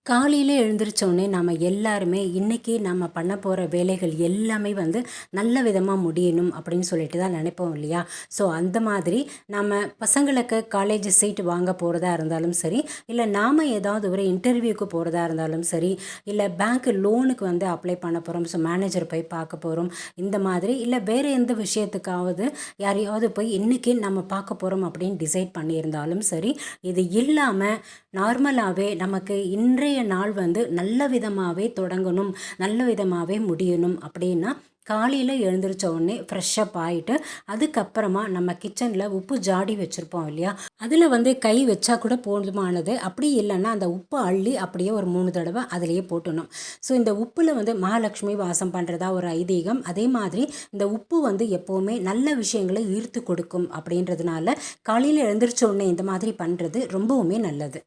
காலையில் எழுந்திரிச்சோடனே நம்ம எல்லாருமே இன்றைக்கி நம்ம பண்ண போகிற வேலைகள் எல்லாமே நல்ல விதமாக முடியணும் அப்படின்னு சொல்லிட்டு தான் நினைப்போம் இல்லையா? ஸோ அந்த மாதிரி நம்ம பசங்களுக்கு காலேஜ் சீட் வாங்க போகிறதா இருந்தாலும் சரி, இல்லை நாம் ஏதாவது ஒரு இன்டர்வியூக்கு போகிறதா இருந்தாலும் சரி, இல்லை பேங்க் லோனுக்கு அப்ளை பண்ண போகிறோம், ஸோ மேனேஜர் போய் பார்க்க போகிறோம், இந்த மாதிரி இல்லை வேறு எந்த விஷயத்துக்காவது யாரையாவது போய் இன்றைக்கி நம்ம பார்க்க போகிறோம் அப்படின்னு டிசைட் பண்ணியிருந்தாலும் சரி, இது இல்லாமல் நார்மலாகவே நமக்கு இன்றைய நாள் நல்ல விதமாகவே தொடங்கணும், நல்ல விதமாகவே முடியணும் அப்படின்னா காலையில் எழுந்திரிச்ச உடனே ஃப்ரெஷ்ஷப் ஆகிட்டு அதுக்கப்புறமா நம்ம கிச்சனில் உப்பு ஜாடி வச்சுருப்போம் இல்லையா, அதில் கை வச்சா கூட போதுமானது. அப்படி இல்லைன்னா அந்த உப்பை அள்ளி அப்படியே ஒரு 3 தடவை அதிலேயே போட்டணும். ஸோ இந்த உப்பில் மகாலட்சுமி வாசம் பண்ணுறதா ஒரு ஐதீகம். அதே மாதிரி இந்த உப்பு எப்போவுமே நல்ல விஷயங்களை ஈர்த்து கொடுக்கும் அப்படின்றதுனால காலையில் எழுந்திரிச்ச உடனே இந்த மாதிரி பண்ணுறது ரொம்பவுமே நல்லது.